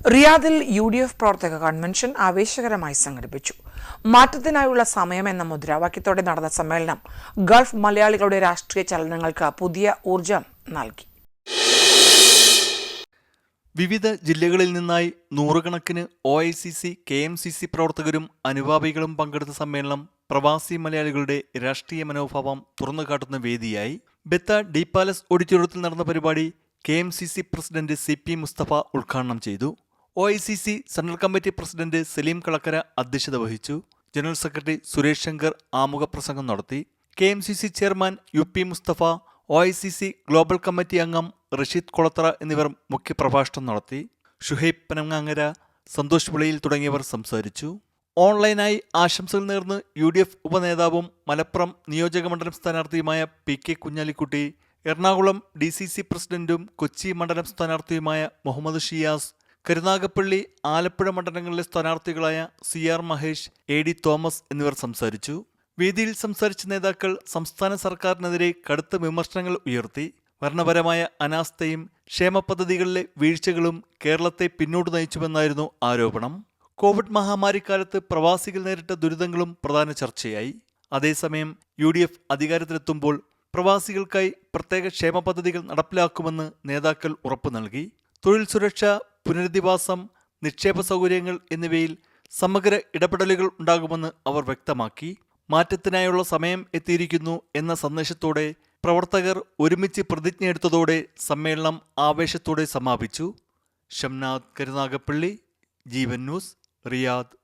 റിയാദിൽ UDF പ്രവർത്തക convention ആവേശകരമായി സംഘടിപ്പിച്ചു. മാറ്റത്തിനായുള്ള സമയം എന്ന മുദ്രാവാക്യത്തോടെ നടന്ന സമ്മേളനം ഗൾഫ് മലയാളികളുടെ രാഷ്ട്രീയ ചലനങ്ങൾക്ക് പുതിയ ഊർജം നൽകി. വിവിധ ജില്ലകളിൽ നിന്നായി നൂറുകണക്കിന് OICC, KMCC പ്രവർത്തകരും അനുഭാവികളും പങ്കെടുത്ത സമ്മേളനം പ്രവാസി മലയാളികളുടെ രാഷ്ട്രീയ മനോഭാവം തുറന്നുകാട്ടുന്ന വേദിയായി. ബെത്ത ഡി പാലസ് ഓഡിറ്റോറിയത്തിൽ നടന്ന പരിപാടി KMCC പ്രസിഡന്റ് CP മുസ്തഫ ഉദ്ഘാടനം ചെയ്തു. OICC central committee president Saleem Kalakkara അധ്യക്ഷത വഹിച്ചു. ജനറൽ സെക്രട്ടറി സുരേഷ് ശങ്കർ ആമുഖ പ്രസംഗം നടത്തി. KMCC chairman UP Mustafa, OICC global committee അംഗം റഷീദ് കൊളത്തറ എന്നിവർ മുഖ്യപ്രഭാഷണം നടത്തി. ഷുഹൈബ് പനങ്ങാങ്ങര, സന്തോഷ് വിളയിൽ തുടങ്ങിയവർ സംസാരിച്ചു. ഓൺലൈനായി ആശംസകൾ നേർന്ന് UDF ഉപനേതാവും മലപ്പുറം നിയോജകമണ്ഡലം സ്ഥാനാർത്ഥിയുമായ PK കുഞ്ഞാലിക്കുട്ടി, എറണാകുളം DCC പ്രസിഡന്റും കൊച്ചി മണ്ഡലം സ്ഥാനാർത്ഥിയുമായ മുഹമ്മദ് ഷിയാസ്, കരുനാഗപ്പള്ളി, ആലപ്പുഴ മണ്ഡലങ്ങളിലെ സ്ഥാനാർത്ഥികളായ CR മഹേഷ്, AD തോമസ് എന്നിവർ സംസാരിച്ചു. വേദിയിൽ സംസാരിച്ച നേതാക്കൾ സംസ്ഥാന സർക്കാരിനെതിരെ കടുത്ത വിമർശനങ്ങൾ ഉയർത്തി. ഭരണപരമായ അനാസ്ഥയും ക്ഷേമ പദ്ധതികളിലെ വീഴ്ചകളും കേരളത്തെ പിന്നോട്ട് നയിച്ചുവെന്നായിരുന്നു ആരോപണം. കോവിഡ് മഹാമാരിക്കാലത്ത് പ്രവാസികൾ നേരിട്ട ദുരിതങ്ങളും പ്രധാന ചർച്ചയായി. അതേസമയം UDF അധികാരത്തിലെത്തുമ്പോൾ പ്രവാസികൾക്കായി പ്രത്യേക ക്ഷേമ പദ്ധതികൾ നടപ്പിലാക്കുമെന്ന് നേതാക്കൾ ഉറപ്പു നൽകി. തൊഴിൽ സുരക്ഷ, പുനരധിവാസം, നിക്ഷേപ സൗകര്യങ്ങൾ എന്നിവയിൽ സമഗ്ര ഇടപെടലുകൾ ഉണ്ടാകുമെന്ന് അവർ വ്യക്തമാക്കി. മാറ്റത്തിനായുള്ള സമയം എത്തിയിരിക്കുന്നു എന്ന സന്ദേശത്തോടെ പ്രവർത്തകർ ഒരുമിച്ച് പ്രതിജ്ഞയെടുത്തതോടെ സമ്മേളനം ആവേശത്തോടെ സമാപിച്ചു. ഷംനാദ് കരുനാഗപ്പള്ളി, ജീവൻ ന്യൂസ്, റിയാദ്.